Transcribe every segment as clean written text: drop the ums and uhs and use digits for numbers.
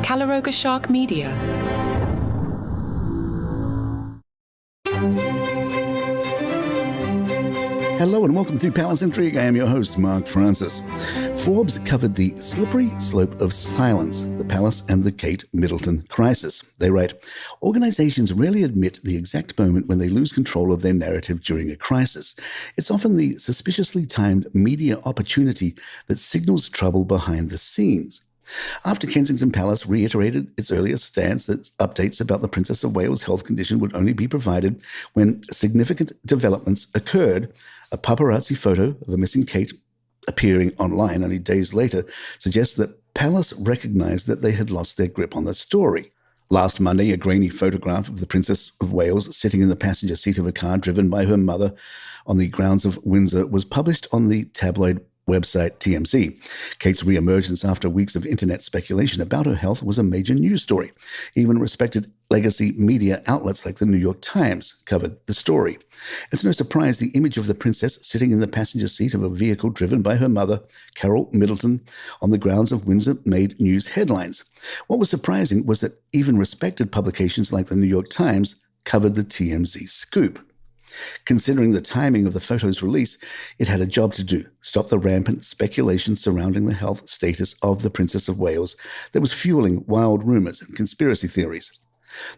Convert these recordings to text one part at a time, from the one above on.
Calaroga Shark Media. Hello and welcome to Palace Intrigue. I am your host, Mark Francis. Forbes covered the slippery slope of silence, the Palace and the Kate Middleton crisis. They write, organizations rarely admit the exact moment when they lose control of their narrative during a crisis. It's often the suspiciously timed media opportunity that signals trouble behind the scenes. After Kensington Palace reiterated its earlier stance that updates about the Princess of Wales' health condition would only be provided when significant developments occurred, a paparazzi photo of a missing Kate appearing online only days later suggests that Palace recognized that they had lost their grip on the story. Last Monday, a grainy photograph of the Princess of Wales sitting in the passenger seat of a car driven by her mother on the grounds of Windsor was published on the tabloid website TMZ. Kate's re-emergence after weeks of internet speculation about her health was a major news story. Even respected legacy media outlets like the New York Times covered the story. It's no surprise the image of the princess sitting in the passenger seat of a vehicle driven by her mother, Carol Middleton, on the grounds of Windsor made news headlines. What was surprising was that even respected publications like the New York Times covered the TMZ scoop. Considering the timing of the photo's release, it had a job to do, stop the rampant speculation surrounding the health status of the Princess of Wales that was fueling wild rumors and conspiracy theories.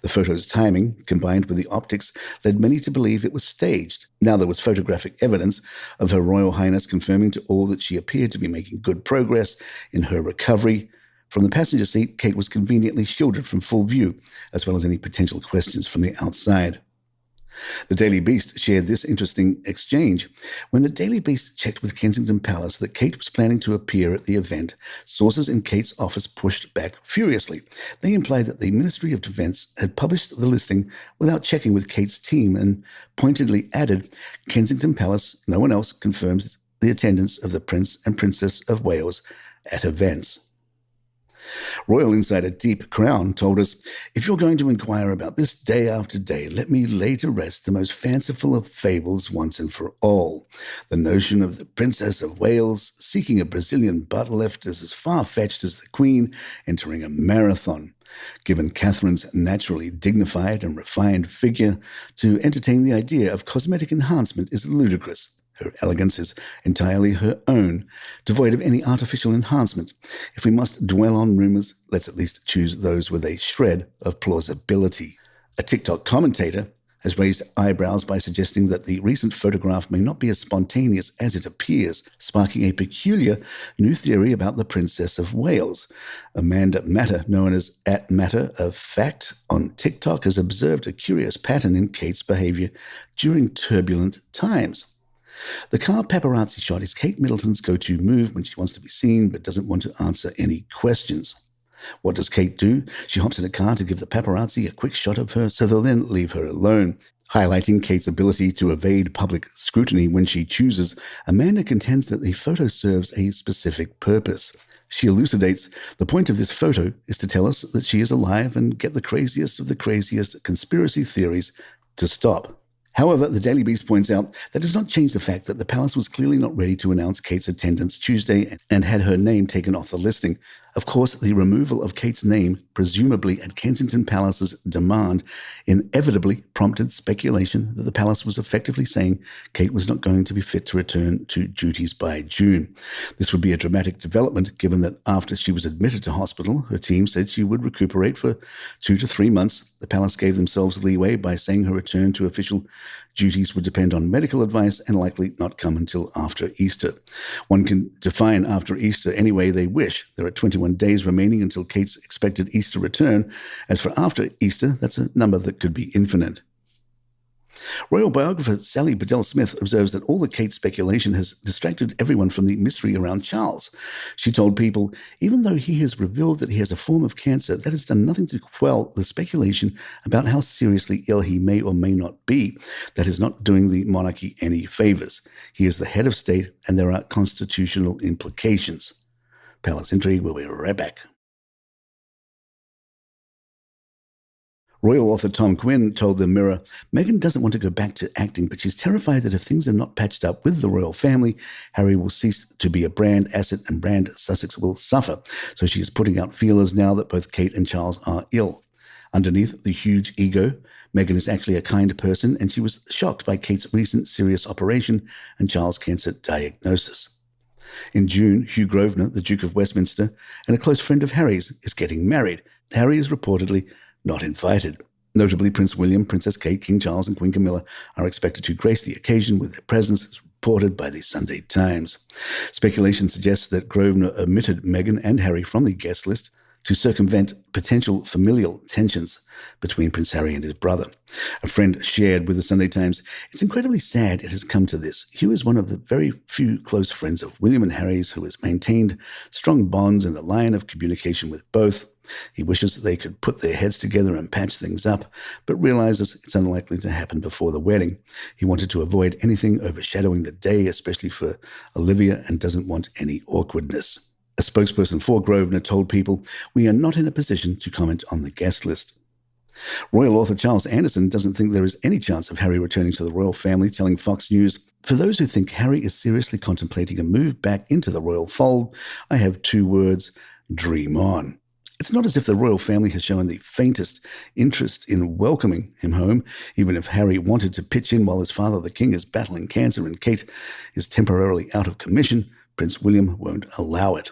The photo's timing, combined with the optics, led many to believe it was staged. Now there was photographic evidence of Her Royal Highness confirming to all that she appeared to be making good progress in her recovery. From the passenger seat, Kate was conveniently shielded from full view, as well as any potential questions from the outside. The Daily Beast shared this interesting exchange. When the Daily Beast checked with Kensington Palace that Kate was planning to appear at the event, sources in Kate's office pushed back furiously. They implied that the Ministry of Defence had published the listing without checking with Kate's team and pointedly added, Kensington Palace, no one else confirms the attendance of the Prince and Princess of Wales at events. Royal insider Deep Crown told us, if you're going to inquire about this day after day, let me lay to rest the most fanciful of fables once and for all. The notion of the Princess of Wales seeking a Brazilian butt lift is as far-fetched as the Queen entering a marathon. Given Catherine's naturally dignified and refined figure, to entertain the idea of cosmetic enhancement is ludicrous. Her elegance is entirely her own, devoid of any artificial enhancement. If we must dwell on rumors, let's at least choose those with a shred of plausibility. A TikTok commentator has raised eyebrows by suggesting that the recent photograph may not be as spontaneous as it appears, sparking a peculiar new theory about the Princess of Wales. Amanda Matter, known as @MatterOfFact on TikTok, has observed a curious pattern in Kate's behavior during turbulent times. The car paparazzi shot is Kate Middleton's go-to move when she wants to be seen but doesn't want to answer any questions. What does Kate do? She hops in a car to give the paparazzi a quick shot of her so they'll then leave her alone. Highlighting Kate's ability to evade public scrutiny when she chooses, Amanda contends that the photo serves a specific purpose. She elucidates, the point of this photo is to tell us that she is alive and get the craziest of the craziest conspiracy theories to stop. However, the Daily Beast points out that does not change the fact that the palace was clearly not ready to announce Kate's attendance Tuesday and had her name taken off the listing. Of course, the removal of Kate's name, presumably at Kensington Palace's demand, inevitably prompted speculation that the palace was effectively saying Kate was not going to be fit to return to duties by June. This would be a dramatic development given that after she was admitted to hospital, her team said she would recuperate for 2 to 3 months. The palace gave themselves leeway by saying her return to official duties would depend on medical advice and likely not come until after Easter. One can define after Easter any way they wish. There are 21 days remaining until Kate's expected Easter return. As for after Easter, that's a number that could be infinite. Royal biographer Sally Bedell-Smith observes that all the Kate speculation has distracted everyone from the mystery around Charles. She told People, even though he has revealed that he has a form of cancer, that has done nothing to quell the speculation about how seriously ill he may or may not be. That is not doing the monarchy any favors. He is the head of state, and there are constitutional implications. Palace Intrigue will be right back. Royal author Tom Quinn told the Mirror, Meghan doesn't want to go back to acting, but she's terrified that if things are not patched up with the royal family, Harry will cease to be a brand asset and brand Sussex will suffer. So she is putting out feelers now that both Kate and Charles are ill. Underneath the huge ego, Meghan is actually a kind person, and she was shocked by Kate's recent serious operation and Charles' cancer diagnosis. In June, Hugh Grosvenor, the Duke of Westminster, and a close friend of Harry's, is getting married. Harry is reportedly not invited. Notably, Prince William, Princess Kate, King Charles, and Queen Camilla are expected to grace the occasion with their presence, as reported by the Sunday Times. Speculation suggests that Grosvenor omitted Meghan and Harry from the guest list to circumvent potential familial tensions between Prince Harry and his brother. A friend shared with the Sunday Times, "It's incredibly sad it has come to this. Hugh is one of the very few close friends of William and Harry's who has maintained strong bonds and a line of communication with both. He wishes that they could put their heads together and patch things up, but realizes it's unlikely to happen before the wedding. He wanted to avoid anything overshadowing the day, especially for Olivia, and doesn't want any awkwardness." A spokesperson for Grosvenor told People, "We are not in a position to comment on the guest list." Royal author Charles Anderson doesn't think there is any chance of Harry returning to the royal family, telling Fox News, "For those who think Harry is seriously contemplating a move back into the royal fold, I have 2 words: dream on." It's not as if the royal family has shown the faintest interest in welcoming him home, even if Harry wanted to pitch in while his father, the king, is battling cancer and Kate is temporarily out of commission. Prince William won't allow it.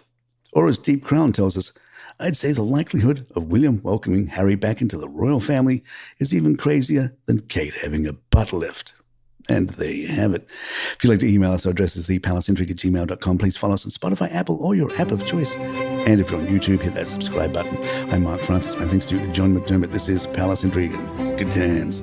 Or as Deep Crown tells us, "I'd say the likelihood of William welcoming Harry back into the royal family is even crazier than Kate having a butt lift." And there you have it. If you'd like to email us, our address is thepalaceintrigue@gmail.com. Please follow us on Spotify, Apple, or your app of choice. And if you're on YouTube, hit that subscribe button. I'm Mark Francis. My thanks to John McDermott. This is Palace Intrigue. Good times.